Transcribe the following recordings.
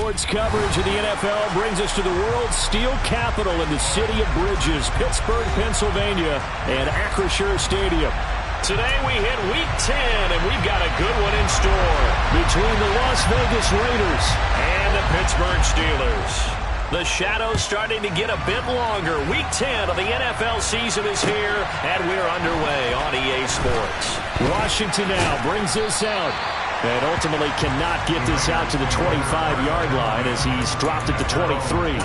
Sports coverage of the NFL brings us to the world's steel capital in the city of bridges, Pittsburgh, Pennsylvania, and Acrisure Stadium. Today we hit Week 10, and we've got a good one in store between the Las Vegas Raiders and the Pittsburgh Steelers. The shadow's starting to get a bit longer. Week 10 of the NFL season is here, and we're underway on EA Sports. Washington now brings this out, and ultimately cannot get this out to the 25-yard line as he's dropped at the 23.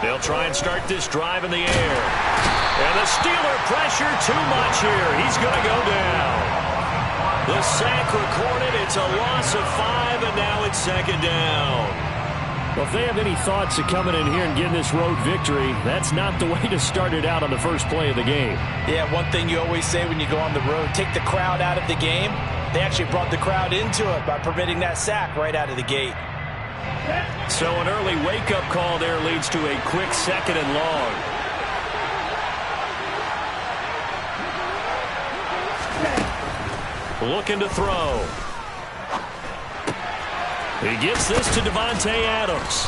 They'll try and start this drive in the air. And the Steeler pressure too much here. He's going to go down. The sack recorded. It's a loss of 5, and now it's second down. Well, if they have any thoughts of coming in here and getting this road victory, that's not the way to start it out on the first play of the game. Yeah, one thing you always say when you go on the road, take the crowd out of the game. They actually brought the crowd into it by permitting that sack right out of the gate. So an early wake-up call there leads to a quick second and long. Looking to throw. He gets this to Devontae Adams.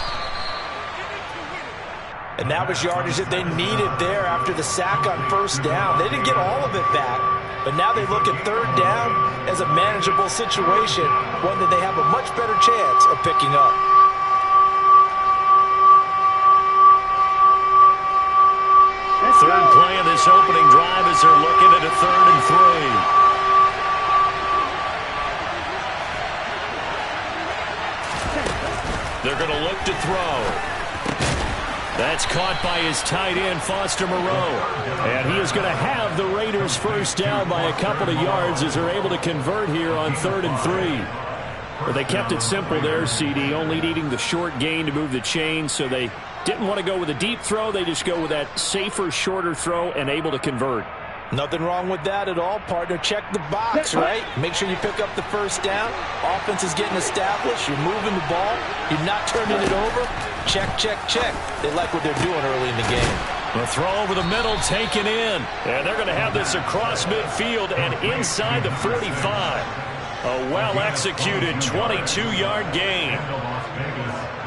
And that was yardage that they needed there after the sack on first down. They didn't get all of it back, but now they look at third down as a manageable situation, one that they have a much better chance of picking up. Third play of this opening drive as they're looking at a 3rd and 3. They're going to look to throw. That's caught by his tight end, Foster Moreau. And he is going to have the Raiders first down by a couple of yards as they're able to convert here on 3rd and 3. But they kept it simple there, CD, only needing the short gain to move the chains, so they didn't want to go with a deep throw. They just go with that safer, shorter throw and able to convert. Nothing wrong with that at all, partner. Check the box, right? Make sure you pick up the first down. Offense is getting established. You're moving the ball. You're not turning it over. Check, check, check. They like what they're doing early in the game. The throw over the middle taken in. And they're going to have this across midfield and inside the 45. A well-executed 22-yard gain.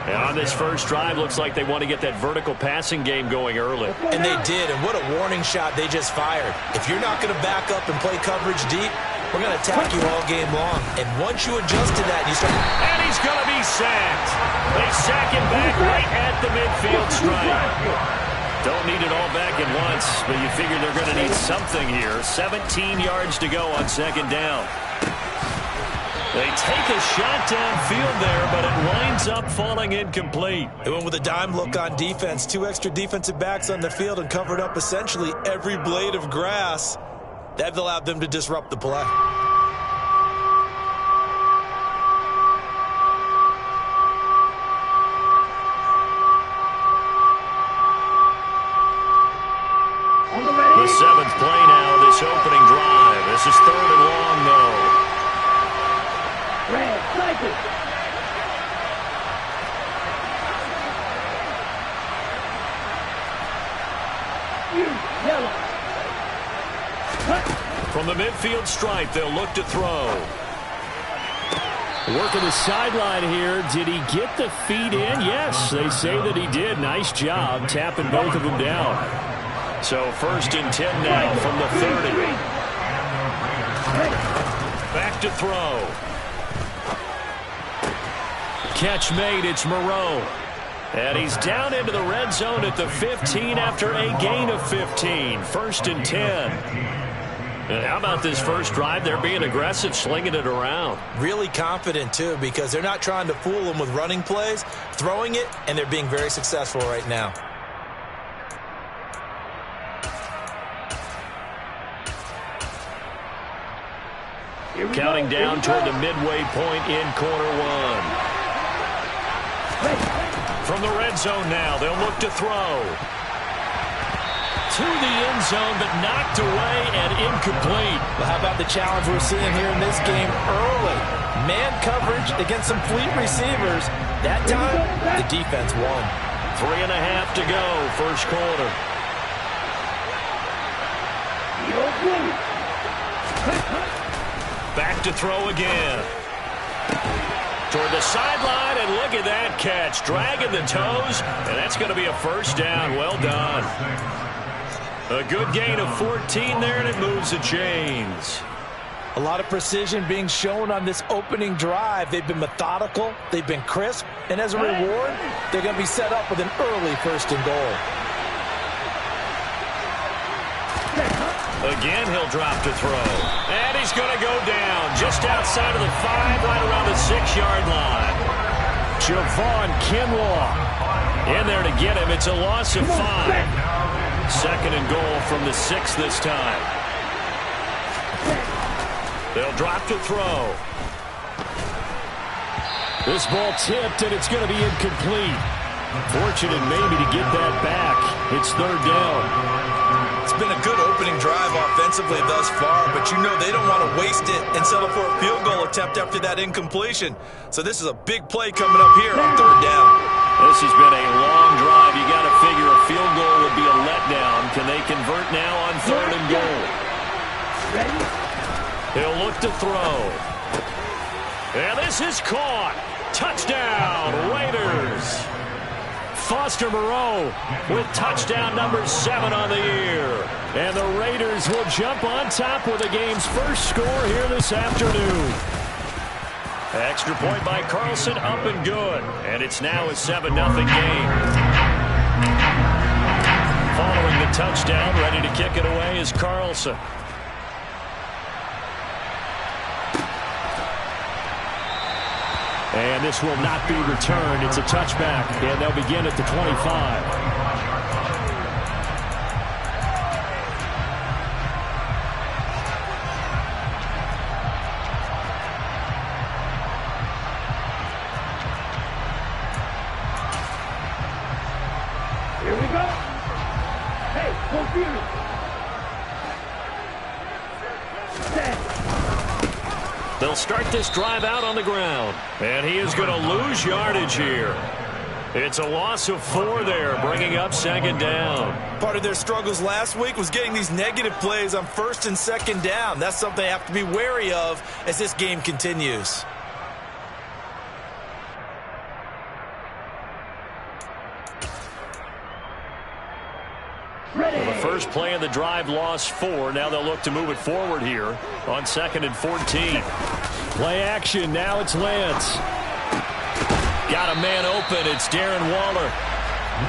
And on this first drive, looks like they want to get that vertical passing game going early. And they did, and what a warning shot they just fired. If you're not going to back up and play coverage deep, we're going to attack you all game long. And once you adjust to that, you start... And he's going to be sacked. They sack him back right at the midfield stripe. Don't need it all back at once, but you figure they're going to need something here. 17 yards to go on second down. They take a shot downfield there, but it winds up falling incomplete. They went with a dime look on defense. 2 extra defensive backs on the field and covered up essentially every blade of grass. That allowed them to disrupt the play. The 7th play now of this opening drive. This is 3rd and long, though. Red, cycle. Yellow. From the midfield stripe, they'll look to throw. Working the sideline here. Did he get the feet in? Yes, they say that he did. Nice job tapping both of them down. So 1st and 10 now from the 30. Back to throw. Catch made. It's Moreau. And he's down into the red zone at the 15 after a gain of 15. 1st and 10. And how about this first drive? They're being aggressive, slinging it around. Really confident, too, because they're not trying to fool them with running plays, throwing it, and they're being very successful right now. Counting down toward the midway point in quarter one. From the red zone now, they'll look to throw. to the end zone, but knocked away and incomplete. Well, how about the challenge we're seeing here in this game early? Man coverage against some fleet receivers. That time, the defense won. 3.5 to go, first quarter. Back to throw again. Toward the sideline, and look at that catch. Dragging the toes, and that's going to be a first down. Well done. A good gain of 14 there, and it moves the chains. A lot of precision being shown on this opening drive. They've been methodical, they've been crisp, and as a reward, they're going to be set up with an early first and goal. Again, he'll drop to throw. And he's going to go down just outside of the 5, right around the 6-yard line. Javon Kinlaw in there to get him. It's a loss of 5. Second and goal from the 6 this time. They'll drop to throw. This ball tipped, and it's going to be incomplete. Fortunate maybe to get that back. It's third down. It's been a good opening drive offensively thus far, but you know they don't want to waste it and settle for a field goal attempt after that incompletion. So this is a big play coming up here on third down. This has been a long drive. You got to figure a field goal would be a letdown. Can they convert now on third and goal? He'll look to throw. And this is caught. Touchdown, Raiders. Foster Moreau with touchdown number 7 on the year. And the Raiders will jump on top with the game's first score here this afternoon. Extra point by Carlson, up and good. And it's now a 7-0 game. Following the touchdown, ready to kick it away is Carlson. And this will not be returned. It's a touchback, and they'll begin at the 25. Here we go. Hey, computer. They'll start this drive out on the ground. And he is going to lose yardage here. It's a loss of 4 there, bringing up second down. Part of their struggles last week was getting these negative plays on first and second down. That's something they have to be wary of as this game continues. Well, the first play of the drive lost 4. Now they'll look to move it forward here on 2nd and 14. Play action. Now it's Lance. Got a man open. It's Darren Waller.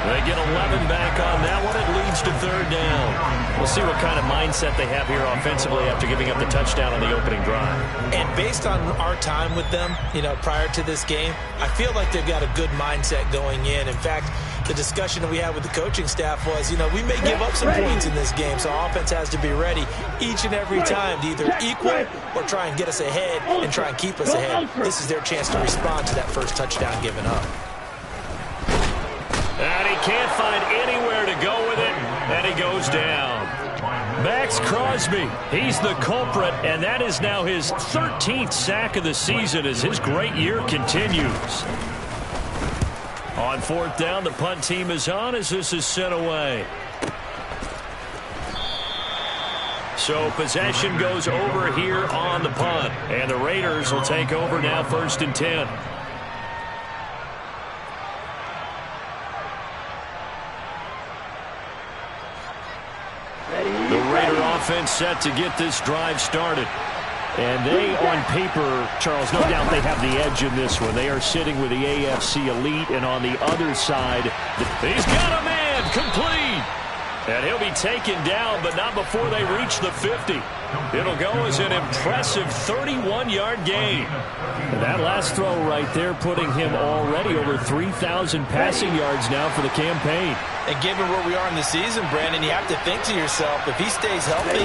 They get 11 back on that one. It leads to third down. We'll see what kind of mindset they have here offensively after giving up the touchdown on the opening drive. And based on our time with them, prior to this game, I feel like they've got a good mindset going in. In fact, the discussion that we had with the coaching staff was, we may give up some points in this game, so our offense has to be ready each and every time to either equal or try and get us ahead and try and keep us ahead. This is their chance to respond to that first touchdown given up. And he can't find anywhere to go with it, and he goes down. Max Crosby, he's the culprit, and that is now his 13th sack of the season as his great year continues. On fourth down, the punt team is on as this is sent away. So possession goes over here on the punt, and the Raiders will take over now 1st and 10. The Raider offense set to get this drive started. And they, on paper, Charles, no doubt they have the edge in this one. They are sitting with the AFC elite, and on the other side, he's got a man, complete. And he'll be taken down, but not before they reach the 50. It'll go as an impressive 31-yard gain. And that last throw right there putting him already over 3,000 passing yards now for the campaign. And given where we are in the season, Brandon, you have to think to yourself, if he stays healthy,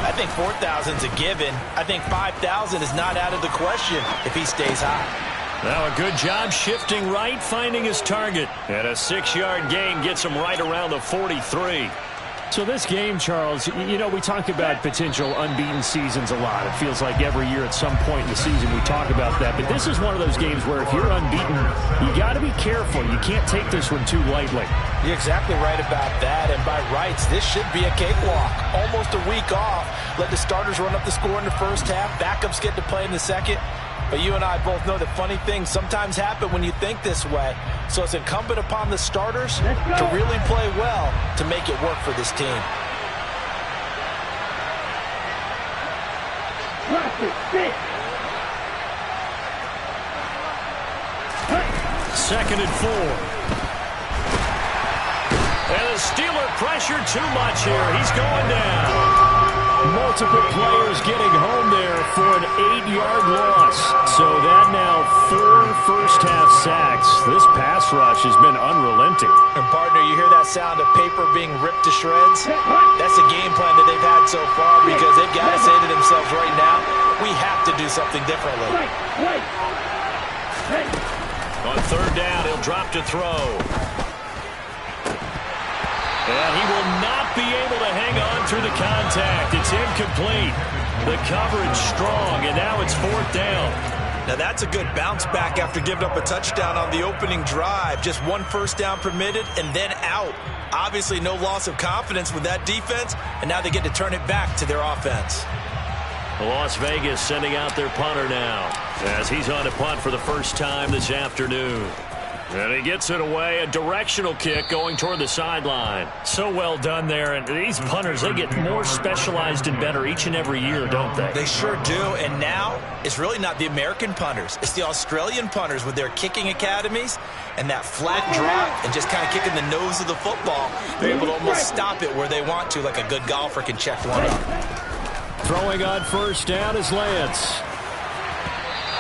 I think 4,000 is a given. I think 5,000 is not out of the question if he stays high. Now a good job shifting right, finding his target. And a 6-yard gain gets him right around the 43. So this game, Charles, you know, we talk about potential unbeaten seasons a lot. It feels like every year at some point in the season we talk about that. But this is one of those games where if you're unbeaten, you got to be careful. You can't take this one too lightly. You're exactly right about that. And by rights, this should be a cakewalk. Almost a week off. Let the starters run up the score in the first half. Backups get to play in the second. But you and I both know that funny things sometimes happen when you think this way. So it's incumbent upon the starters to really play well to make it work for this team. Second and 4. And the Steeler pressure too much here. He's going down. Multiple players getting home there for an 8-yard loss. So that now 4 first-half sacks. This pass rush has been unrelenting. And partner, you hear that sound of paper being ripped to shreds? That's the game plan that they've had so far because they've got to say to themselves right now, we have to do something differently. On third down, he'll drop to throw. And he will not be able to hang on through the contact. It's incomplete. The coverage strong, and now it's fourth down. Now that's a good bounce back after giving up a touchdown on the opening drive. Just 1 first down permitted and then out. Obviously no loss of confidence with that defense, and now they get to turn it back to their offense. Las Vegas sending out their punter now as he's on to punt for the first time this afternoon. And he gets it away, a directional kick going toward the sideline. So well done there. And these punters, they get more specialized and better each and every year, don't they? They sure do. And now it's really not the American punters. It's the Australian punters with their kicking academies and that flat drop and just kind of kicking the nose of the football. They're able to almost stop it where they want to, like a good golfer can check one up. Throwing on first down is Lance.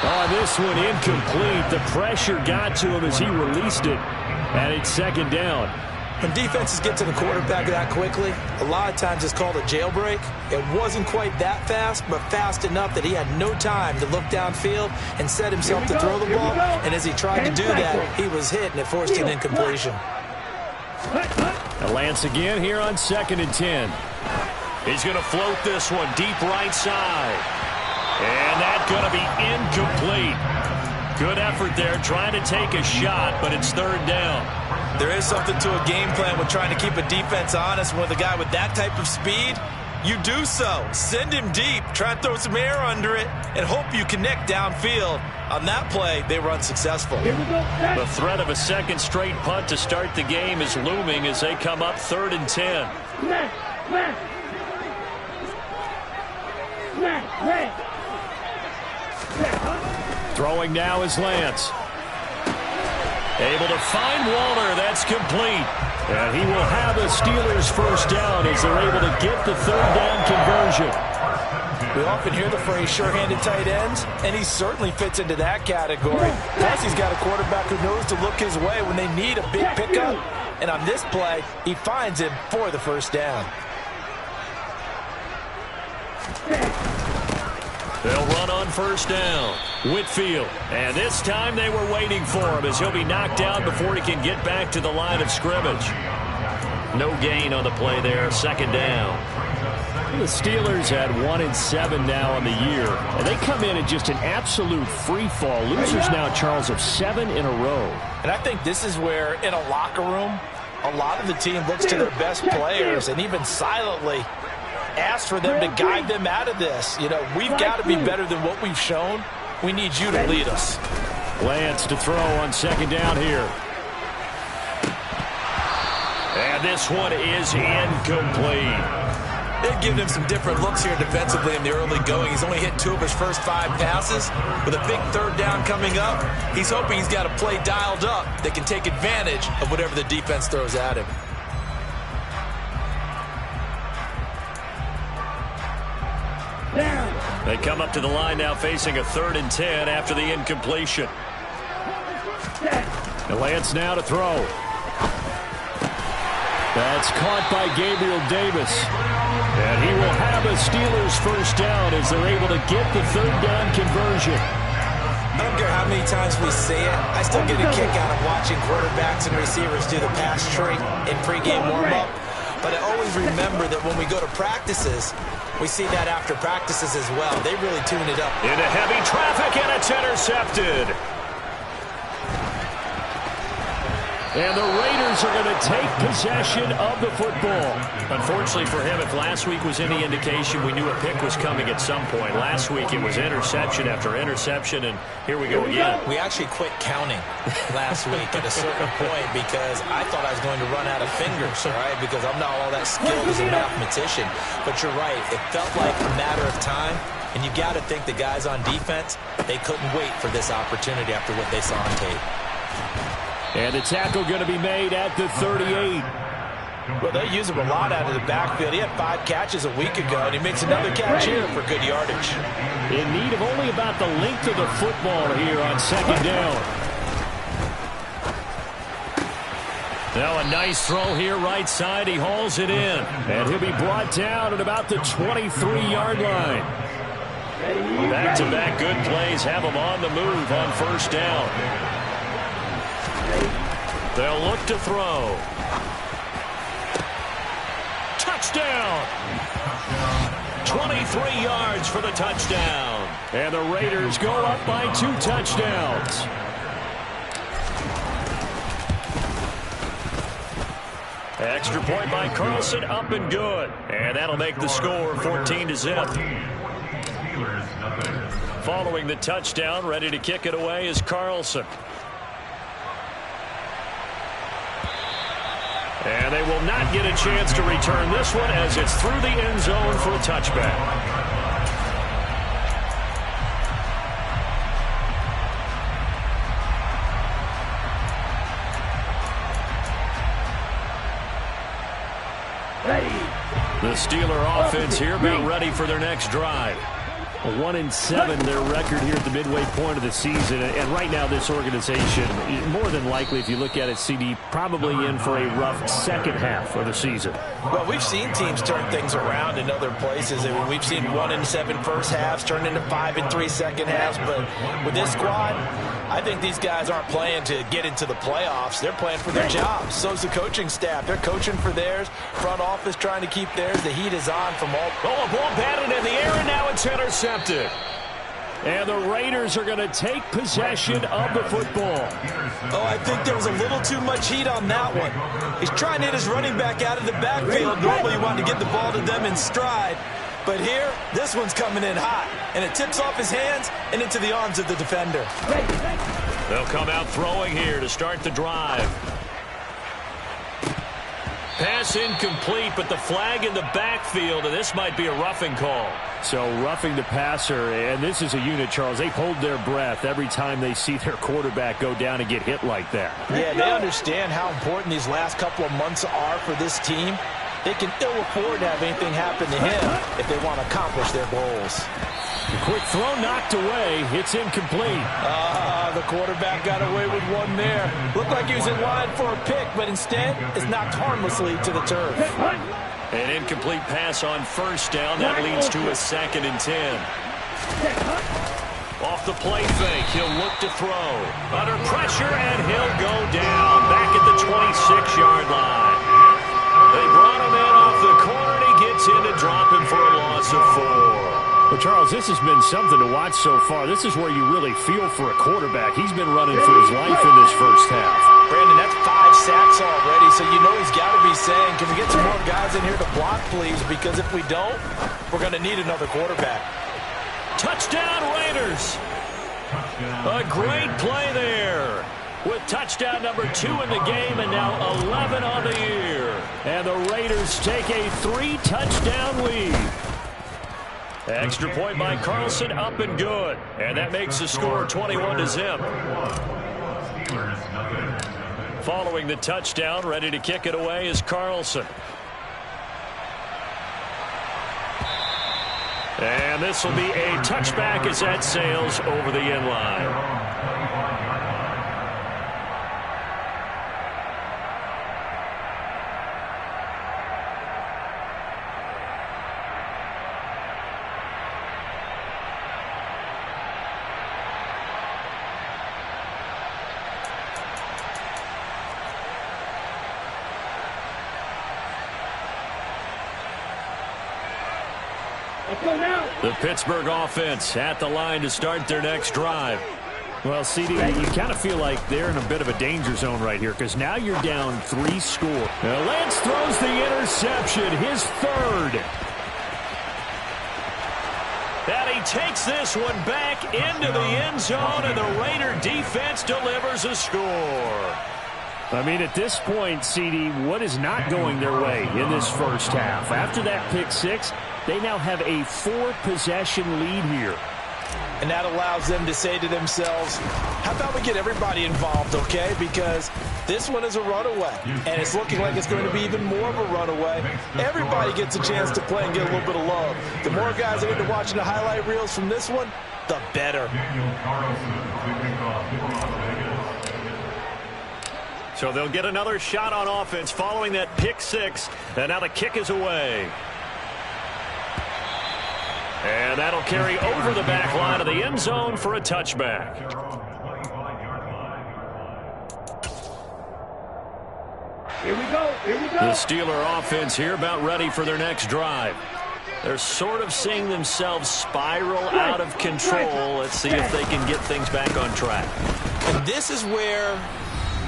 Oh, this one incomplete. The pressure got to him as he released it. And it's second down. When defenses get to the quarterback that quickly, a lot of times it's called a jailbreak. It wasn't quite that fast, but fast enough that he had no time to look downfield and set himself to throw the ball. And as he tried to do that, he was hit, and it forced an incompletion. Lance again here on 2nd and 10. He's going to float this one deep right side. And that's going to be incomplete. Good effort there trying to take a shot, but it's third down. There is something to a game plan with trying to keep a defense honest. With a guy with that type of speed, you do so. Send him deep, try and throw some air under it, and hope you connect downfield. On that play, they were unsuccessful. The threat of a second straight punt to start the game is looming as they come up 3rd and 10. Throwing now is Lance. Able to find Waller. That's complete. And he will have a Steelers first down as they're able to get the third down conversion. We often hear the phrase sure-handed tight ends, and he certainly fits into that category. Plus, he's got a quarterback who knows to look his way when they need a big pickup. And on this play, he finds him for the first down. They'll run on first down. Whitfield. And this time they were waiting for him as he'll be knocked down before he can get back to the line of scrimmage. No gain on the play there. Second down. The Steelers had 1-7 now on the year. And they come in at just an absolute free fall. Losers now, Charles, of 7 in a row. And I think this is where, in a locker room, a lot of the team looks to their best players and even silently ask for them to guide them out of this. You know, we've got to be better than what we've shown. We need you to lead us. Lance to throw on second down here. And this one is incomplete. They've given him some different looks here defensively in the early going. He's only hit 2 of his first 5 passes. With a big third down coming up, he's hoping he's got a play dialed up that can take advantage of whatever the defense throws at him. They come up to the line now facing a 3rd and 10 after the incompletion. And Lance now to throw. That's caught by Gabriel Davis. And he will have a Steelers first down as they're able to get the third down conversion. I don't care how many times we see it. I still get a kick out of watching quarterbacks and receivers do the pass tree in pregame warm-up. But I always remember that when we go to practices, we see that after practices as well. They really tune it up. Into heavy traffic, and it's intercepted. And the Raiders are going to take possession of the football. Unfortunately for him, if last week was any indication, we knew a pick was coming at some point. Last week it was interception after interception, and here we go again. We actually quit counting last week at a certain point because I thought I was going to run out of fingers, all right, because I'm not all that skilled as a mathematician. But you're right. It felt like a matter of time, and you got to think the guys on defense, they couldn't wait for this opportunity after what they saw on tape. And the tackle going to be made at the 38. Well, they use him a lot out of the backfield. He had 5 catches a week ago, and he makes another catch here for good yardage. In need of only about the length of the football here on second down. Now a nice throw here right side. He hauls it in. And he'll be brought down at about the 23-yard line. Back-to-back good plays have him on the move on first down. They'll look to throw. Touchdown! 23 yards for the touchdown. And the Raiders go up by 2 touchdowns. Extra point by Carlson, up and good. And that'll make the score 14-0. Following the touchdown, ready to kick it away is Carlson. And they will not get a chance to return this one as it's through the end zone for a touchback. The Steeler offense here about ready for their next drive. 1-7 their record here at the midway point of the season. And right now this organization, more than likely if you look at it, CD, probably in for a rough second half of the season. Well, we've seen teams turn things around in other places. I mean, we've seen 1-7 first halves turn into 5-3 second halves. But with this squad, I think these guys aren't playing to get into the playoffs. They're playing for their jobs. So's the coaching staff. They're coaching for theirs. Front office trying to keep theirs. The heat is on from all. Oh, a ball batted in the air, and now it's intercepted. And the Raiders are going to take possession of the football. Oh, I think there was a little too much heat on that one. He's trying to hit his running back out of the backfield. Normally you want to get the ball to them in stride. But here, this one's coming in hot. And it tips off his hands and into the arms of the defender. They'll come out throwing here to start the drive. Pass incomplete, but the flag in the backfield, and this might be a roughing call. So roughing the passer, and this is a unit, Charles. They hold their breath every time they see their quarterback go down and get hit like that. Yeah, they understand how important these last couple of months are for this team. They can ill afford to have anything happen to him if they want to accomplish their goals. The quick throw knocked away. It's incomplete. The quarterback got away with one there. Looked like he was in line for a pick, but instead is knocked harmlessly to the turf. An incomplete pass on first down. That leads to a 2nd and 10. Off the play fake, he'll look to throw. Under pressure, and he'll go down back at the 26-yard line. They brought him in off the corner, and he gets in to drop him for a loss of 4. Well, Charles, this has been something to watch so far. This is where you really feel for a quarterback. He's been running for his life in this first half. Brandon, that's 5 sacks already, so you know he's got to be saying, can we get some more guys in here to block, please? Because if we don't, we're going to need another quarterback. Touchdown, Raiders! A great play there. With touchdown number 2 in the game and now 11 on the year. And the Raiders take a 3-touchdown lead. Extra point by Carlson, up and good. And that makes the score 21-0. Following the touchdown, ready to kick it away is Carlson. And this will be a touchback as that sails over the end line. Let's go now. The Pittsburgh offense at the line to start their next drive. Well, CD, you kind of feel like they're in a bit of a danger zone right here because now you're down 3 score. Now Lance throws the interception, his 3rd. And he takes this one back into the end zone, and the Raider defense delivers a score. I mean, at this point, CD, what is not going their way in this first half? After that pick 6, they now have a 4-possession lead here. And that allows them to say to themselves, how about we get everybody involved, okay? Because this one is a runaway, and it's looking like it's going to be even more of a runaway. Everybody gets a chance to play and get a little bit of love. The more guys that get to watching the highlight reels from this one, the better. So they'll get another shot on offense following that pick 6, and now the kick is away. And that'll carry over the back line of the end zone for a touchback. Here we go. Here we go. The Steeler offense here about ready for their next drive. They're sort of seeing themselves spiral out of control. Let's see if they can get things back on track. And this is where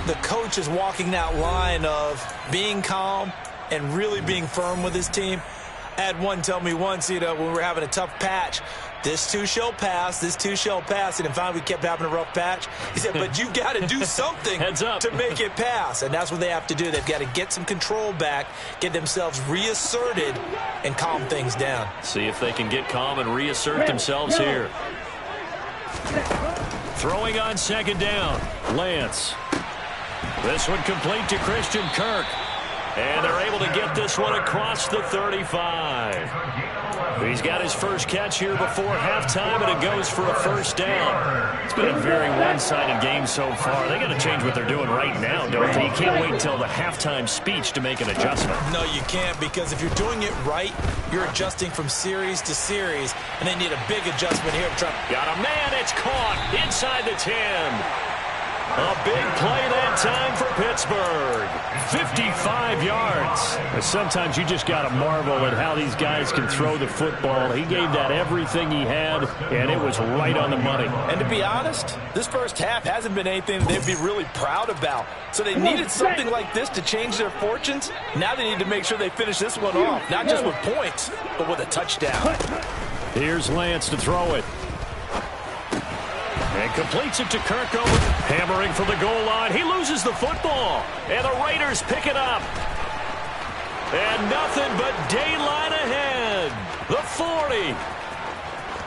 the coach is walking that line of being calm and really being firm with his team. I had one tell me once, when we were having a tough patch, this too shall pass, this too shall pass. And finally we kept having a rough patch. He said, but you got to do something to make it pass. And that's what they have to do. They've got to get some control back, get themselves reasserted, and calm things down. See if they can get calm and reassert themselves here. Throwing on 2nd down, Lance. This one complete to Christian Kirk. And they're able to get this one across the 35. He's got his first catch here before halftime, and it goes for a first down. It's been a very one-sided game so far. They got to change what they're doing right now, don't they? You can't wait until the halftime speech to make an adjustment. No, you can't, because if you're doing it right, you're adjusting from series to series, and they need a big adjustment here. Got a man, it's caught inside the 10. A big play that time for Pittsburgh. 55 yards. Sometimes you just got to marvel at how these guys can throw the football. He gave that everything he had, and it was right on the money. And to be honest, this first half hasn't been anything they'd be really proud about. So they needed something like this to change their fortunes. Now they need to make sure they finish this one off, not just with points, but with a touchdown. Here's Lance to throw it. And completes it to Kirk over. Hammering for the goal line. He loses the football. And the Raiders pick it up. And nothing but daylight ahead. The 40.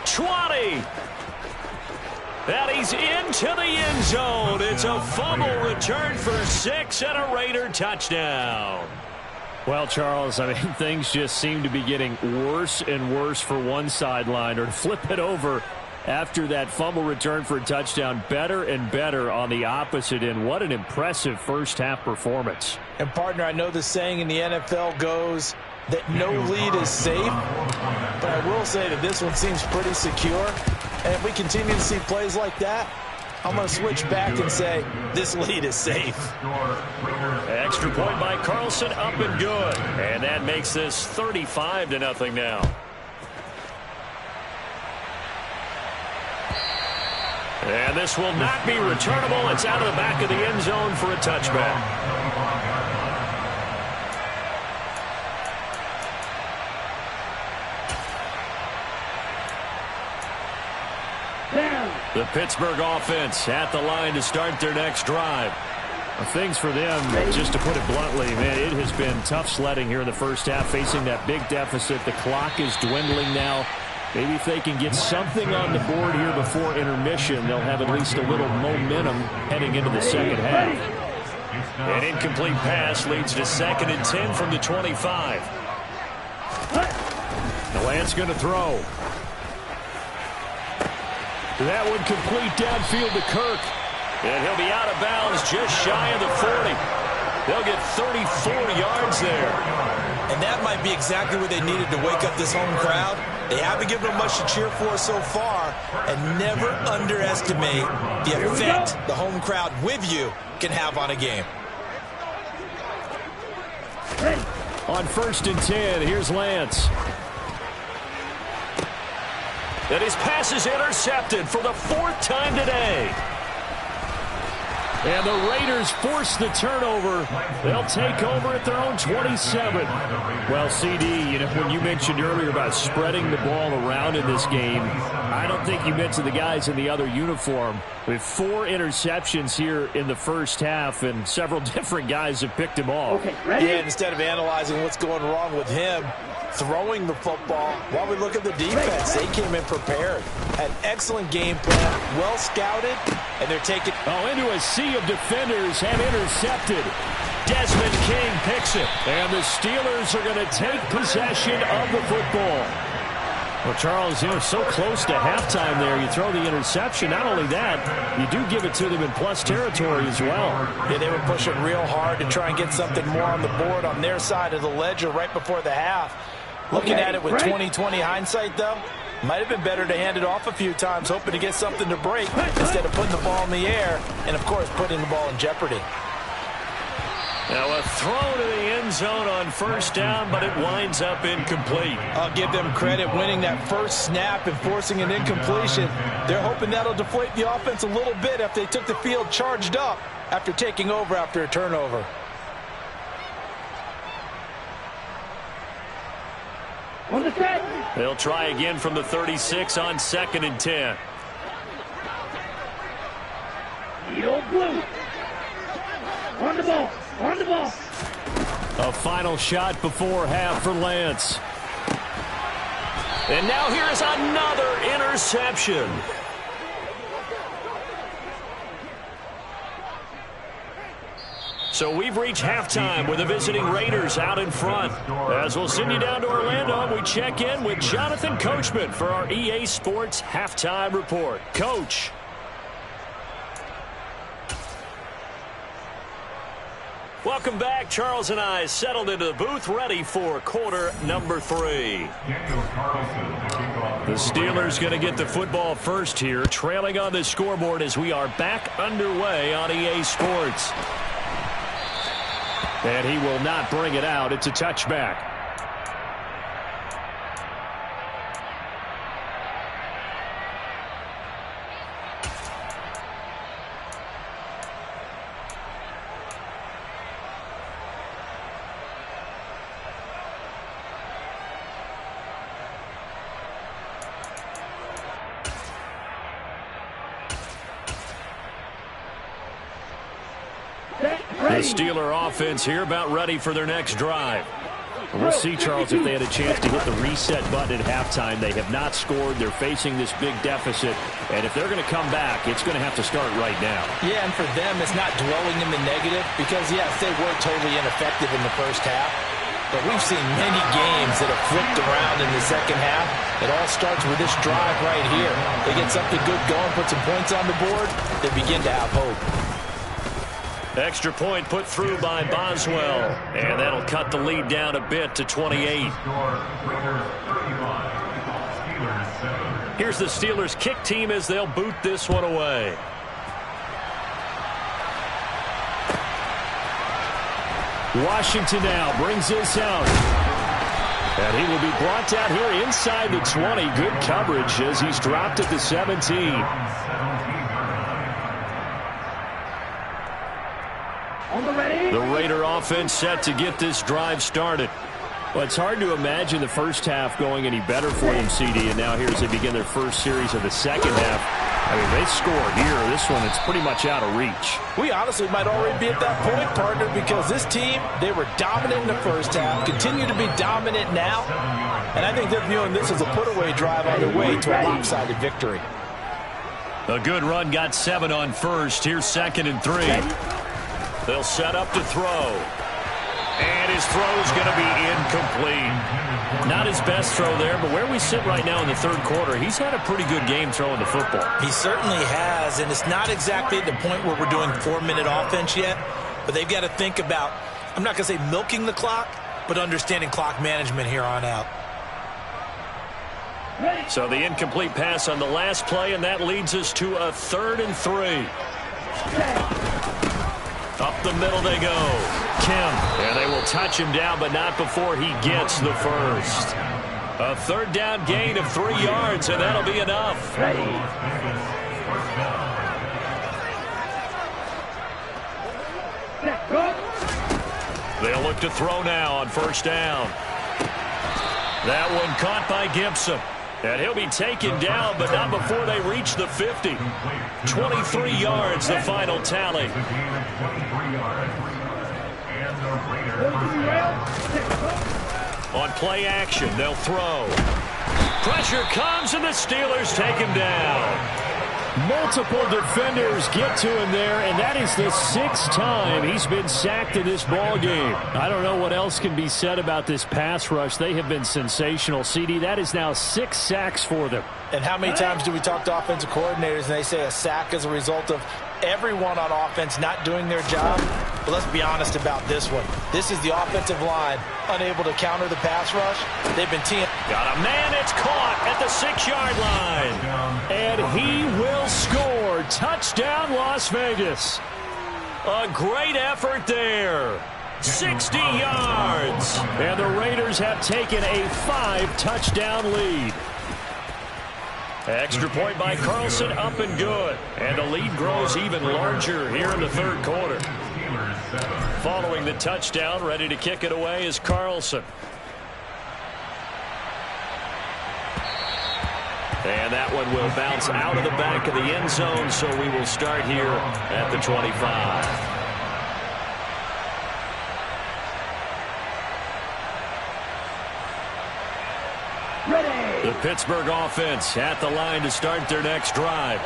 20. And he's into the end zone. It's a fumble return for 6 and a Raider touchdown. Well, Charles, I mean, things just seem to be getting worse and worse for one sideline. Or to flip it over, after that fumble return for a touchdown, better and better on the opposite end. What an impressive first-half performance. And, partner, I know the saying in the NFL goes that no lead is safe, but I will say that this one seems pretty secure. And if we continue to see plays like that, I'm going to switch back and say this lead is safe. Extra point by Carlson, up and good. And that makes this 35-0 now. And this will not be returnable. It's out of the back of the end zone for a touchback. The Pittsburgh offense at the line to start their next drive. Things for them, just to put it bluntly, man, it has been tough sledding here in the first half, facing that big deficit. The clock is dwindling now. Maybe if they can get something on the board here before intermission, they'll have at least a little momentum heading into the second half. An incomplete pass leads to 2nd and 10 from the 25. Lance going to throw. That one complete downfield to Kirk. And he'll be out of bounds just shy of the 40. They'll get 34 yards there. And that might be exactly what they needed to wake up this home crowd. They haven't given them much to cheer for so far, and never underestimate the effect the home crowd with you can have on a game. On 1st and 10, here's Lance. And his pass is intercepted for the 4th time today. And the Raiders force the turnover. They'll take over at their own 27. Well, CD, you know, when you mentioned earlier about spreading the ball around in this game, I don't think you mentioned the guys in the other uniform. With 4 interceptions here in the first half, and several different guys have picked him off. Okay, ready? Yeah, instead of analyzing what's going wrong with him, throwing the football, while we look at the defense, they came in prepared. Had excellent game plan, well scouted, and they're taking... Oh, into a sea of defenders and intercepted. Desmond King picks it. And the Steelers are going to take possession of the football. Well, Charles, you know, so close to halftime there. You throw the interception. Not only that, you do give it to them in plus territory as well. Yeah, they were pushing real hard to try and get something more on the board on their side of the ledger right before the half. Looking at it with 20/20 hindsight, though, might have been better to hand it off a few times, hoping to get something to break instead of putting the ball in the air and, of course, putting the ball in jeopardy. Now a throw to the end zone on 1st down, but it winds up incomplete. I'll give them credit winning that first snap and forcing an incompletion. They're hoping that'll deflate the offense a little bit if they took the field charged up after taking over after a turnover. On the set. They'll try again from the 36 on 2nd and 10. The old blue. On the ball. On the ball. A final shot before half for Lance. And now here's another interception. So we've reached halftime with the visiting Raiders out in front. As we'll send you down to Orlando, we check in with Jonathan Coachman for our EA Sports Halftime Report. Coach. Welcome back. Charles and I settled into the booth, ready for quarter number 3. The Steelers going to get the football first here, trailing on the scoreboard as we are back underway on EA Sports. And he will not bring it out. It's a touchback. The Steeler offense here about ready for their next drive. We'll see, Charles, if they had a chance to hit the reset button at halftime. They have not scored. They're facing this big deficit. And if they're going to come back, it's going to have to start right now. Yeah, and for them, it's not dwelling in the negative because, yes, they were totally ineffective in the first half. But we've seen many games that have flipped around in the second half. It all starts with this drive right here. They get something good going, put some points on the board, they begin to have hope. Extra point put through by Boswell. And that'll cut the lead down a bit to 28. Here's the Steelers kick team as they'll boot this one away. Washington now brings this out. And he will be brought down here inside the 20. Good coverage as he's dropped at the 17. The Raider offense set to get this drive started. Well, it's hard to imagine the first half going any better for them, CD, and now here as they begin their first series of the second half. I mean, they score here. This one, it's pretty much out of reach. We honestly might already be at that point, partner, because this team, they were dominant in the first half, continue to be dominant now, and I think they're viewing this as a put-away drive on their way to a lopsided victory. A good run got 7 on first. Here's 2nd and 3. They'll set up to throw. And his throw's going to be incomplete. Not his best throw there, but where we sit right now in the third quarter, he's had a pretty good game throwing the football. He certainly has, and it's not exactly at the point where we're doing 4-minute offense yet, but they've got to think about, I'm not going to say milking the clock, but understanding clock management here on out. So the incomplete pass on the last play, and that leads us to a 3rd and 3. Up the middle they go. Kim, and they will touch him down, but not before he gets the first. A third down gain of 3 yards, and that'll be enough. Ready. Set, go. They'll look to throw now on first down. That one caught by Gibson. And he'll be taken down, but not before they reach the 50. 23 yards, the final tally. On play action, they'll throw. Pressure comes, and the Steelers take him down. Multiple defenders get to him there, and that is the 6th time he's been sacked in this ball game. I don't know what else can be said about this pass rush. They have been sensational, CD. That is now 6 sacks for them. And how many times do we talk to offensive coordinators and they say a sack is a result of everyone on offense not doing their job? But let's be honest about this one. This is the offensive line unable to counter the pass rush. They've been teeing. Got a man, it's caught at the 6-yard line. And he will score. Touchdown, Las Vegas. A great effort there. 60 yards. And the Raiders have taken a 5-touchdown lead. Extra point by Carlson, up and good. And the lead grows even larger here in the third quarter. Following the touchdown, ready to kick it away is Carlson. And that one will bounce out of the back of the end zone, so we will start here at the 25. The Pittsburgh offense at the line to start their next drive.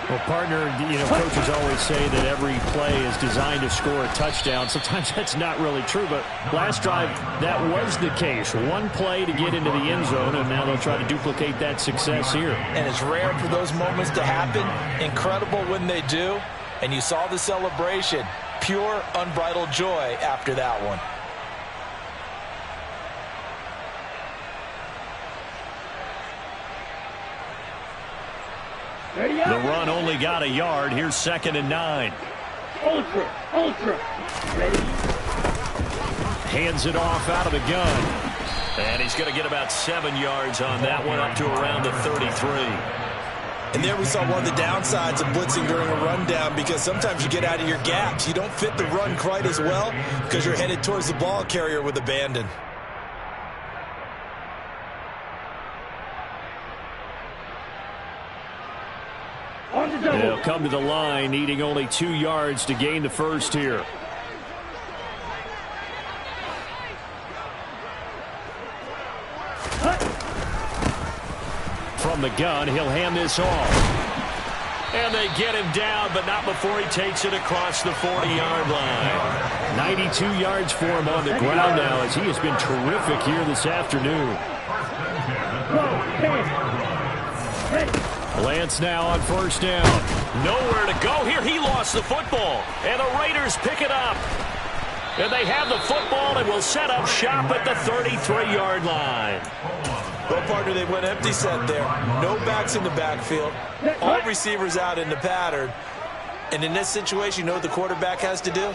Well, partner, coaches always say that every play is designed to score a touchdown. Sometimes that's not really true, but last drive, that was the case. One play to get into the end zone, and now they'll try to duplicate that success here. And it's rare for those moments to happen. Incredible when they do. And you saw the celebration. Pure, unbridled joy after that one. The run only got a yard. Here's 2nd and 9. Ultra. Ready. Hands it off out of the gun. And he's going to get about 7 yards on that one, up to around the 33. And there we saw one of the downsides of blitzing during a rundown, because sometimes you get out of your gaps. You don't fit the run quite as well because you're headed towards the ball carrier with abandon. They'll come to the line, needing only 2 yards to gain the first here. From the gun, he'll hand this off. And they get him down, but not before he takes it across the 40-yard line. 92 yards for him on the ground now, as he has been terrific here this afternoon. Lance now on first down. Nowhere to go here. He lost the football. And the Raiders pick it up. And they have the football and will set up shop at the 33-yard line. Well, partner, they went empty set there. No backs in the backfield. All receivers out in the pattern. And in this situation, you know what the quarterback has to do?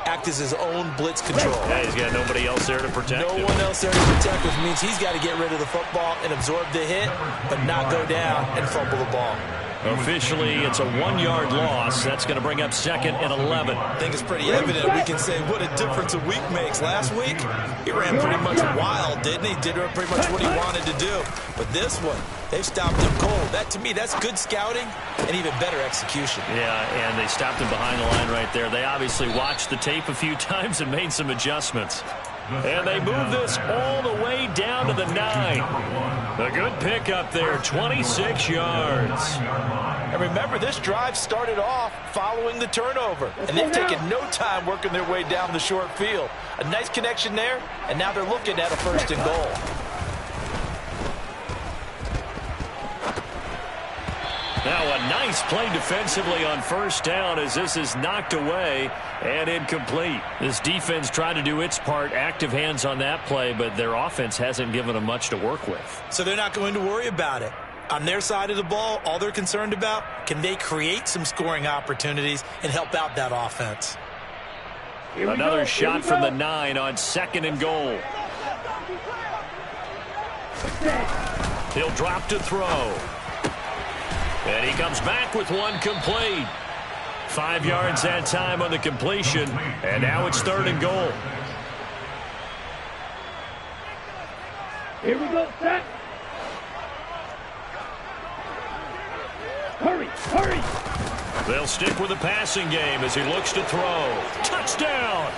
Act as his own blitz control. Yeah, he's got nobody else there to protect him. No one else there to protect, which means he's got to get rid of the football and absorb the hit, but not go down and fumble the ball. Officially, it's a 1-yard loss. That's going to bring up 2nd and 11. I think it's pretty evident. We can say what a difference a week makes. Last week, he ran pretty much wild, didn't he? Did pretty much what he wanted to do. But this one, they've stopped him cold. That, to me, that's good scouting and even better execution. Yeah, and they stopped him behind the line right there. They obviously watched the tape a few times and made some adjustments. And they move this all the way down to the 9. A good pickup there, 26 yards. And remember, this drive started off following the turnover. And they've taken no time working their way down the short field. A nice connection there, and now they're looking at a 1st and goal. Now a nice play defensively on first down, as this is knocked away and incomplete. This defense tried to do its part, active hands on that play, but their offense hasn't given them much to work with. So they're not going to worry about it. On their side of the ball, all they're concerned about, can they create some scoring opportunities and help out that offense? Another shot from the 9 on 2nd and goal. He'll drop to throw. And he comes back with one complete. 5 yards that time on the completion. And now it's 3rd and goal. Here we go, set. Hurry, hurry. They'll stick with the passing game as he looks to throw. Touchdown!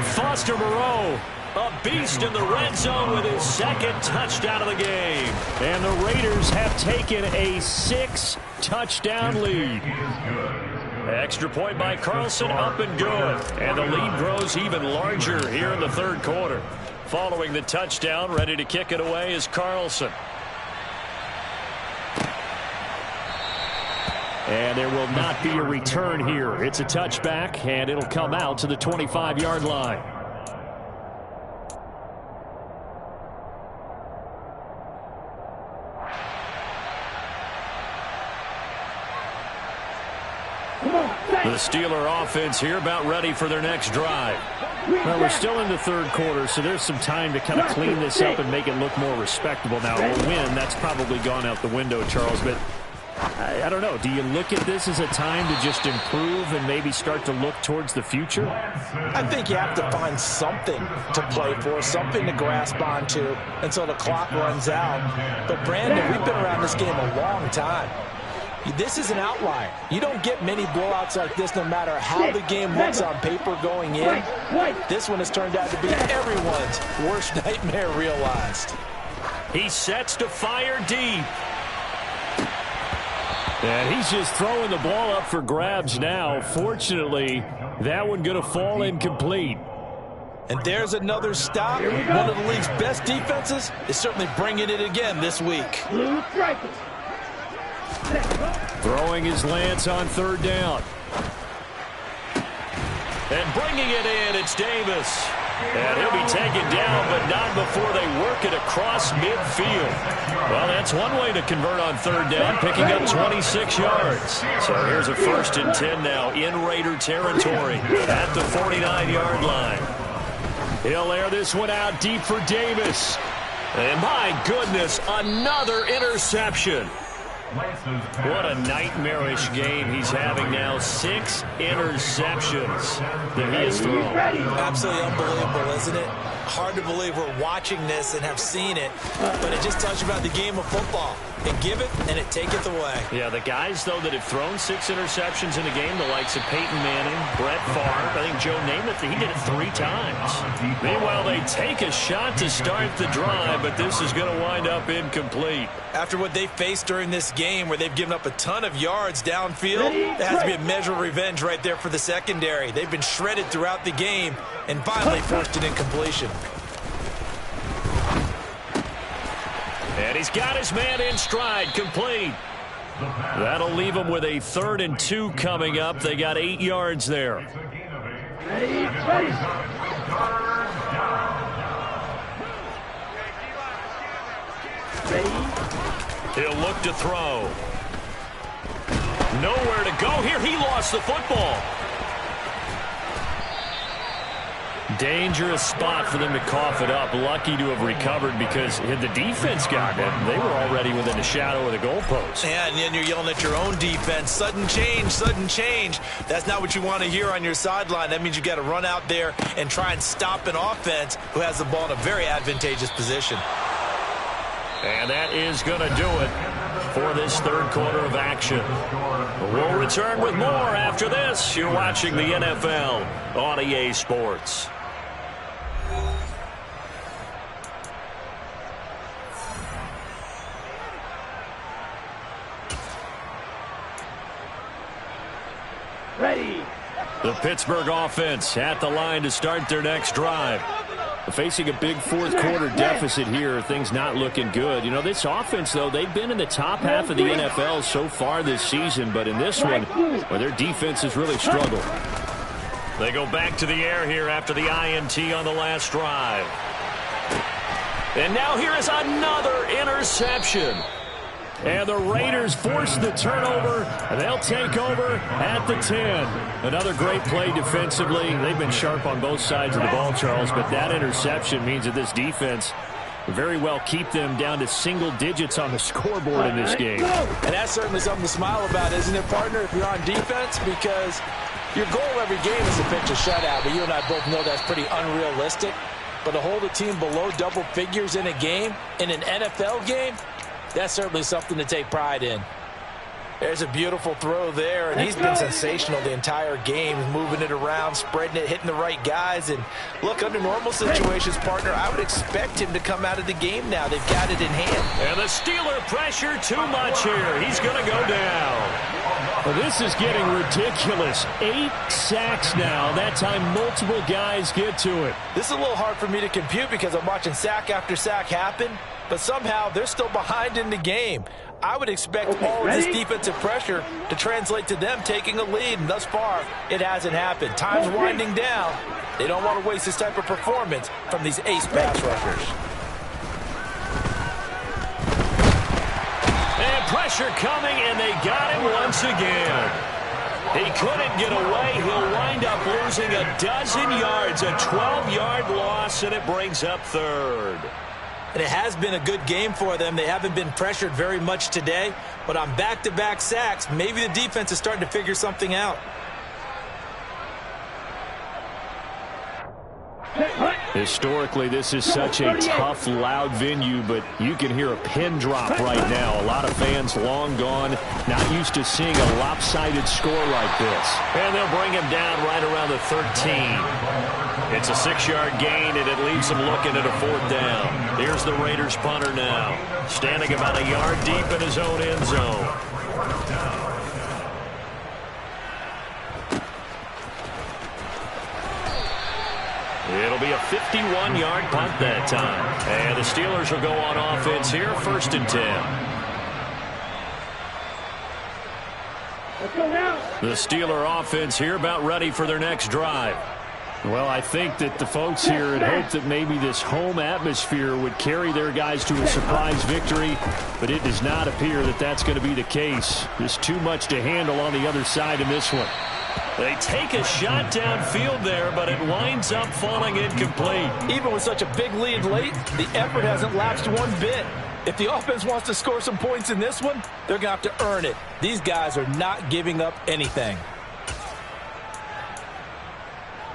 Foster Moreau, a beast in the red zone with his 2nd touchdown of the game. And the Raiders have taken a 6-touchdown lead. Extra point by Carlson, up and good. And the lead grows even larger here in the 3rd quarter. Following the touchdown, ready to kick it away is Carlson. And there will not be a return here. It's a touchback, and it'll come out to the 25-yard line. The Steeler offense here about ready for their next drive. Well, we're still in the 3rd quarter, so there's some time to kind of clean this up and make it look more respectable. Now, a win, that's probably gone out the window, Charles, but I don't know. Do you look at this as a time to just improve and maybe start to look towards the future? I think you have to find something to play for, something to grasp onto until the clock runs out. But, Brandon, we've been around this game a long time. This is an outlier. You don't get many blowouts like this no matter how the game looks on paper going in. This one has turned out to be everyone's worst nightmare realized. He sets to fire deep. And he's just throwing the ball up for grabs now. Fortunately, that one going to fall incomplete. And there's another stop. One of the league's best defenses is certainly bringing it again this week. Blue strikers. Throwing his Lance on 3rd down. And bringing it in, it's Davis. And he'll be taken down, but not before they work it across midfield. Well, that's one way to convert on 3rd down, picking up 26 yards. So here's a 1st and 10 now in Raider territory at the 49-yard line. He'll air this one out deep for Davis. And my goodness, another interception. What a nightmarish game he's having now. 6 interceptions that he has thrown. Absolutely unbelievable, isn't it? Hard to believe we're watching this and have seen it, but it just tells you about the game of football. It give it and it taketh away. Yeah, the guys, though, that have thrown 6 interceptions in a game, the likes of Peyton Manning, Brett Favre, I think Joe Namath, he did it 3 times. Meanwhile, they take a shot to start the drive, but this is going to wind up incomplete. After what they faced during this game where they've given up a ton of yards downfield, there has to be a measure of revenge right there for the secondary. They've been shredded throughout the game and finally forced an incompletion. And he's got his man in stride, complete. That'll leave him with a 3rd and 2 coming up. They got 8 yards there. He'll look to throw. Nowhere to go here. He lost the football. Dangerous spot for them to cough it up. Lucky to have recovered because had the defense gotten it, they were already within the shadow of the goalpost. Yeah, and then you're yelling at your own defense. Sudden change, sudden change. That's not what you want to hear on your sideline. That means you got to run out there and try and stop an offense who has the ball in a very advantageous position. And that is going to do it for this 3rd quarter of action. We'll return with more after this. You're watching the NFL on EA Sports. Ready. The Pittsburgh offense at the line to start their next drive. Facing a big 4th quarter deficit here, things not looking good. You know, this offense, though, they've been in the top half of the NFL so far this season, but in this one, well, their defense has really struggled. They go back to the air here after the INT on the last drive. And now here is another interception. And the Raiders force the turnover, and they'll take over at the 10. Another great play defensively. They've been sharp on both sides of the ball, Charles, but that interception means that this defense, very well keep them down to single digits on the scoreboard in this game. And that's certainly something to smile about, isn't it, partner, if you're on defense? Because your goal every game is to pitch a shutout, but you and I both know that's pretty unrealistic. But to hold a team below double figures in a game, in an NFL game, that's certainly something to take pride in. There's a beautiful throw there, and he's been sensational the entire game, moving it around, spreading it, hitting the right guys. And look, under normal situations, partner, I would expect him to come out of the game now. They've got it in hand. And the Steeler pressure too much here. He's going to go down. Well, this is getting ridiculous. 8 sacks now. That time multiple guys get to it. This is a little hard for me to compute because I'm watching sack after sack happen, but somehow they're still behind in the game. I would expect all of this defensive pressure to translate to them taking a lead, and thus far, it hasn't happened. Time's winding down. They don't want to waste this type of performance from these ace pass rushers. And pressure coming, and they got him once again. He couldn't get away. He'll wind up losing a dozen yards, a 12-yard loss, and it brings up third. And it has been a good game for them. They haven't been pressured very much today, but on back-to-back sacks, maybe the defense is starting to figure something out. Historically, this is such a tough, loud venue, but you can hear a pin drop right now. A lot of fans long gone, not used to seeing a lopsided score like this. And they'll bring him down right around the 13. It's a 6-yard gain, and it leaves them looking at a 4th down. Here's the Raiders punter now, standing about a yard deep in his own end zone. It'll be a 51-yard punt that time. And the Steelers will go on offense here, 1st and 10. Let's go now. The Steeler offense here about ready for their next drive. Well, I think that the folks here had hoped that maybe this home atmosphere would carry their guys to a surprise victory, but it does not appear that that's going to be the case. There's too much to handle on the other side in this one. They take a shot downfield there, but it winds up falling incomplete. Even with such a big lead late, the effort hasn't lapsed one bit. If the offense wants to score some points in this one, they're going to have to earn it. These guys are not giving up anything.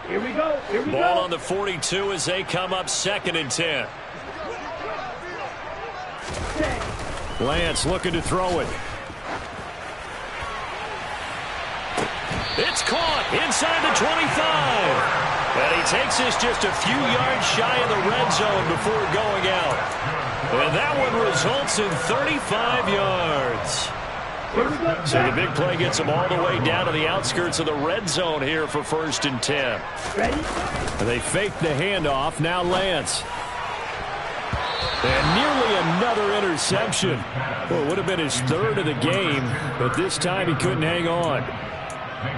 Here we go. Here we go. Ball on the 42 as they come up 2nd and 10. Lance looking to throw it. It's caught inside the 25. And he takes this just a few yards shy of the red zone before going out. And that one results in 35 yards. So the big play gets them all the way down to the outskirts of the red zone here for 1st and 10. Ready? They fake the handoff. Now Lance. And nearly another interception. Well, it would have been his 3rd of the game, but this time he couldn't hang on.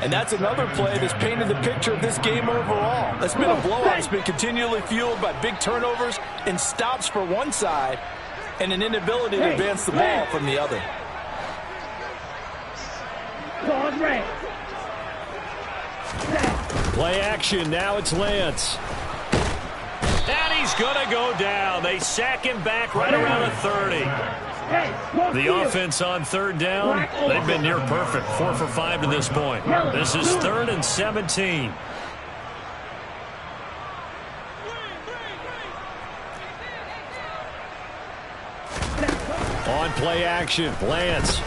And that's another play that's painted the picture of this game overall. It's been a blowout. It's been continually fueled by big turnovers and stops for one side and an inability to advance the ball from the other. Play action. Now it's Lance. And he's going to go down. They sack him back right around the 30. The offense on 3rd down, they've been near perfect. 4 for 5 to this point. This is 3rd and 17. On play action, Lance.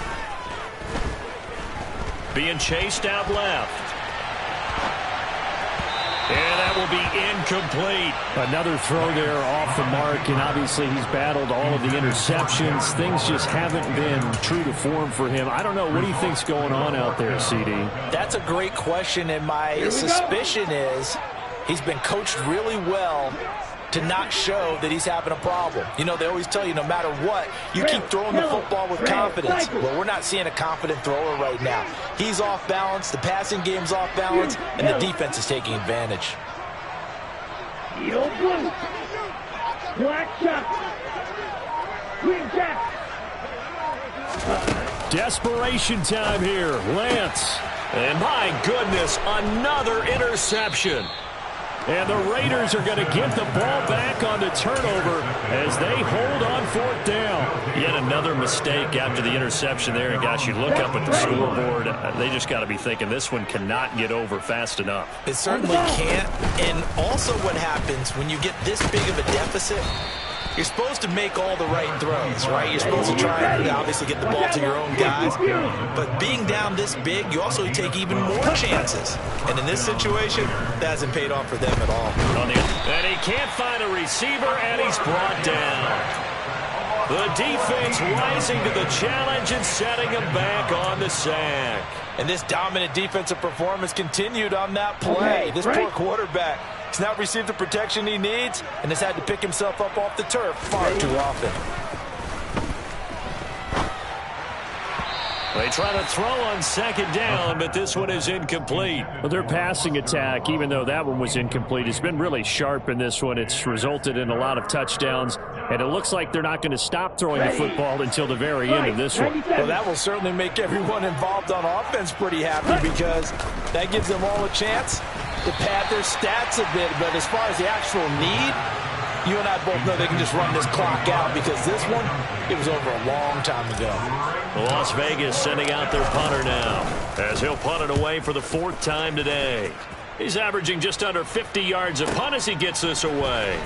Being chased out left. And that will be incomplete. Another throw there off the mark, and obviously he's battled all of the interceptions. Things just haven't been true to form for him. I don't know. What do you think's going on out there, CD? That's a great question, and my suspicion is he's been coached really well to not show that he's having a problem. You know, they always tell you no matter what, you keep throwing the football with confidence. Well, we're not seeing a confident thrower right now. He's off balance, the passing game's off balance, and the defense is taking advantage. Yellow blue. Black shot. Green jack. Desperation time here. Lance. And my goodness, another interception. And the Raiders are going to get the ball back on the turnover as they hold on 4th down. Yet another mistake after the interception there. And, gosh, you look up at the scoreboard. They just got to be thinking this one cannot get over fast enough. It certainly can't. And also what happens when you get this big of a deficit, you're supposed to make all the right throws, right? You're supposed to try and obviously get the ball to your own guys. But being down this big, you also take even more chances. And in this situation, that hasn't paid off for them at all. And he can't find a receiver, and he's brought down. The defense rising to the challenge and setting him back on the sack. And this dominant defensive performance continued on that play. This poor quarterback has now received the protection he needs and has had to pick himself up off the turf far too often. They try to throw on 2nd down, but this one is incomplete. Well, their passing attack, even though that one was incomplete, has been really sharp in this one. It's resulted in a lot of touchdowns, and it looks like they're not going to stop throwing the football until the very end of this one. Well, that will certainly make everyone involved on offense pretty happy because that gives them all a chance to pad their stats a bit. But as far as the actual need, you and I both know they can just run this clock out because this one, it was over a long time ago. Las Vegas sending out their punter now as he'll punt it away for the 4th time today. He's averaging just under 50 yards a punt as he gets this away.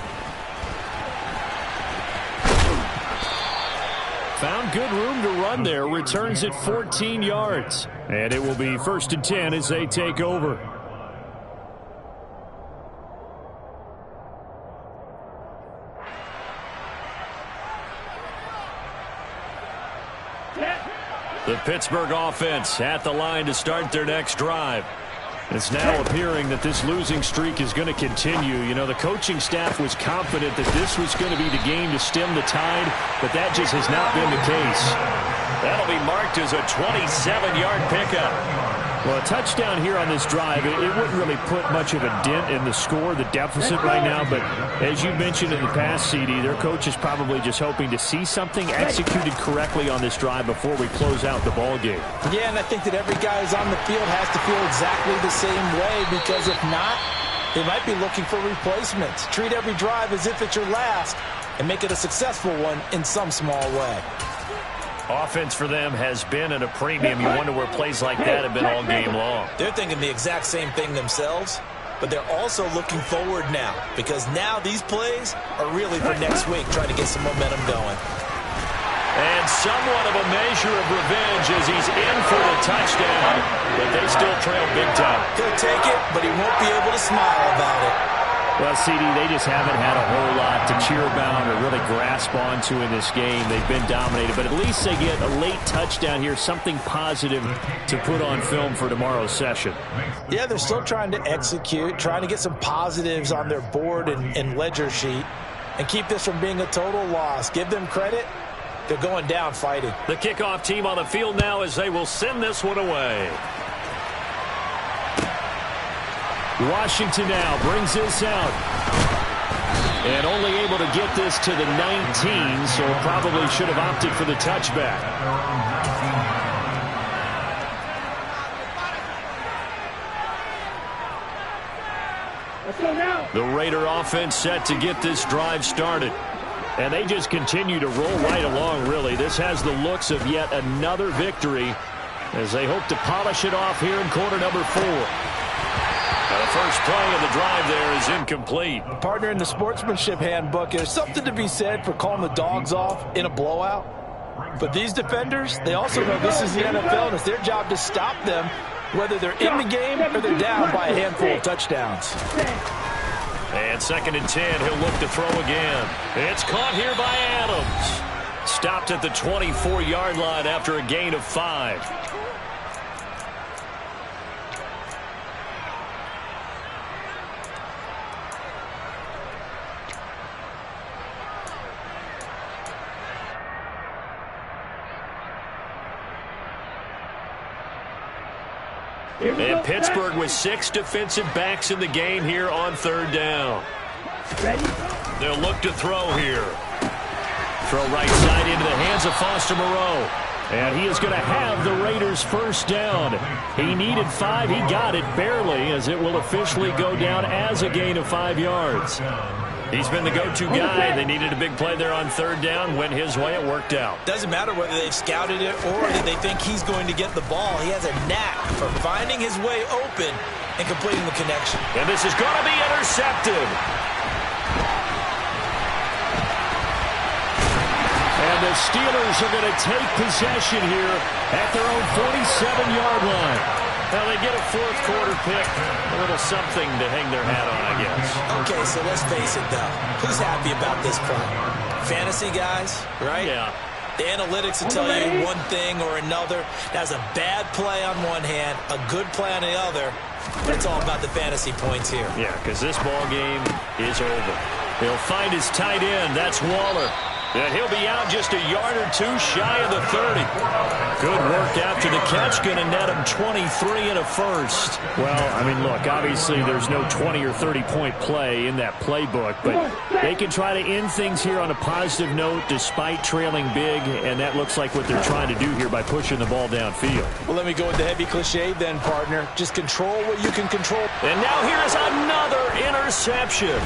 Found good room to run there. Returns at 14 yards. And it will be 1st and 10 as they take over. The Pittsburgh offense at the line to start their next drive. It's now appearing that this losing streak is going to continue. You know, the coaching staff was confident that this was going to be the game to stem the tide, but that just has not been the case. That'll be marked as a 27-yard pickup. Well, a touchdown here on this drive, it wouldn't really put much of a dent in the score, the deficit right now. But as you mentioned in the past, CD, their coach is probably just hoping to see something executed correctly on this drive before we close out the ball game. Yeah, and I think that every guy who's on the field has to feel exactly the same way because if not, they might be looking for replacements. Treat every drive as if it's your last and make it a successful one in some small way. Offense for them has been at a premium. You wonder where plays like that have been all game long. They're thinking the exact same thing themselves, but they're also looking forward now because now these plays are really for next week, trying to get some momentum going. And somewhat of a measure of revenge as he's in for the touchdown, but they still trail big time. He'll take it, but he won't be able to smile about it. Well, CD, they just haven't had a whole lot to cheer about or really grasp onto in this game. They've been dominated, but at least they get a late touchdown here, something positive to put on film for tomorrow's session. Yeah, they're still trying to execute, trying to get some positives on their board and ledger sheet and keep this from being a total loss. Give them credit. They're going down fighting. The kickoff team on the field now as they will send this one away. Washington now brings this out. And only able to get this to the 19, so probably should have opted for the touchback. Let's go now. The Raider offense set to get this drive started. And they just continue to roll right along, really. This has the looks of yet another victory as they hope to polish it off here in quarter number 4. Now the first play of the drive there is incomplete. Partner, in the sportsmanship handbook, there's something to be said for calling the dogs off in a blowout. But these defenders, they also know this is the NFL, and it's their job to stop them, whether they're in the game or they're down by a handful of touchdowns. And 2nd and 10, he'll look to throw again. It's caught here by Adams. Stopped at the 24-yard line after a gain of 5. And Pittsburgh with 6 defensive backs in the game here on 3rd down. They'll look to throw here. Throw right side into the hands of Foster Moreau. And he is going to have the Raiders first down. He needed 5. He got it barely, as it will officially go down as a gain of 5 yards. He's been the go-to guy. They needed a big play there on third down. Went his way. It worked out. Doesn't matter whether they've scouted it or that they think he's going to get the ball. He has a knack for finding his way open and completing the connection. And this is going to be intercepted. And the Steelers are going to take possession here at their own 47-yard line. Well, they get a fourth quarter pick. A little something to hang their hat on, I guess. Okay, so let's face it, though. Who's happy about this play? Fantasy guys, right? Yeah. The analytics will tell you one thing or another. That's a bad play on one hand, a good play on the other. But it's all about the fantasy points here. Yeah, because this ball game is over. He'll find his tight end. That's Waller. And he'll be out just a yard or two shy of the 30. Good work after the catch. Going to net him 23 and a first. Well, I mean, look, obviously there's no 20 or 30-point play in that playbook, but they can try to end things here on a positive note despite trailing big, and that looks like what they're trying to do here by pushing the ball downfield. Well, let me go with the heavy cliche then, partner. Just control what you can control. And now here's another interception.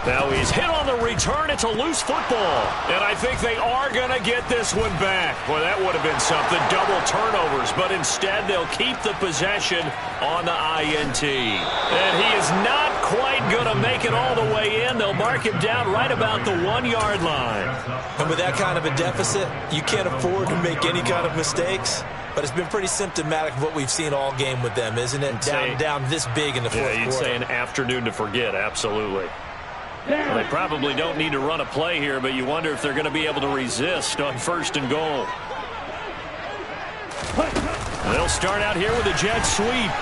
Now he's hit on the return. It's a loose football. And I think they are going to get this one back. Boy, that would have been something. Double turnovers. But instead, they'll keep the possession on the INT. And he is not quite going to make it all the way in. They'll mark him down right about the 1-yard line. And with that kind of a deficit, you can't afford to make any kind of mistakes. But it's been pretty symptomatic of what we've seen all game with them, isn't it? Down this big in the fourth quarter. Yeah, you'd say an afternoon to forget. Absolutely. Well, they probably don't need to run a play here, but you wonder if they're going to be able to resist on first and goal. They'll start out here with a jet sweep.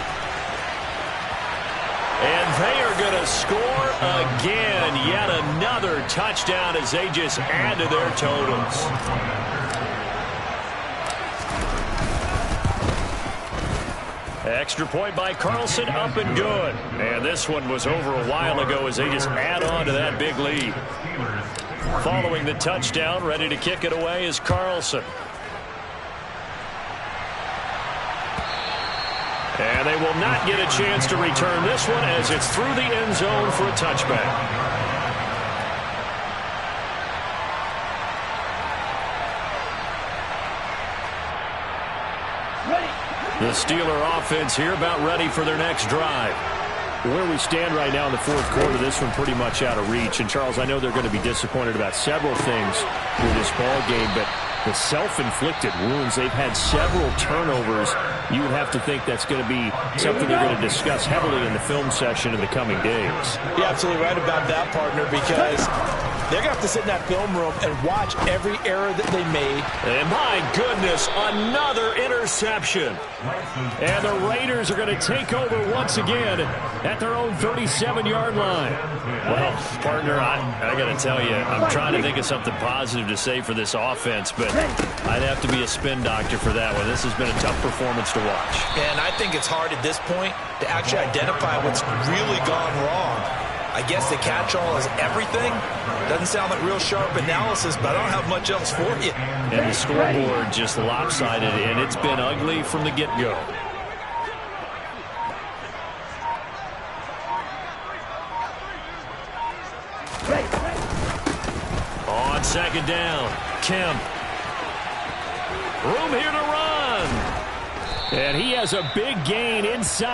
And they are going to score again. Yet another touchdown as they just add to their totals. Extra point by Carlson, up and good. And this one was over a while ago as they just add on to that big lead. Following the touchdown, ready to kick it away is Carlson. And they will not get a chance to return this one as it's through the end zone for a touchback. The Steeler offense here about ready for their next drive. Where we stand right now in the fourth quarter, this one pretty much out of reach. And, Charles, I know they're going to be disappointed about several things with this ball game, but the self-inflicted wounds, they've had several turnovers. You would have to think that's going to be something they're going to discuss heavily in the film session in the coming days. You're absolutely right about that, partner, because they're going to have to sit in that film room and watch every error that they made. And my goodness, another interception. And the Raiders are going to take over once again at their own 37-yard line. Well, partner, I got to tell you, I'm trying to think of something positive to say for this offense, but I'd have to be a spin doctor for that one. This has been a tough performance to watch. And I think it's hard at this point to actually identify what's really gone wrong. I guess the catch-all is everything. Doesn't sound like real sharp analysis, but I don't have much else for you. And the scoreboard just lopsided, and it's been ugly from the get-go. On second down, Kemp. Room here to run. And he has a big gain inside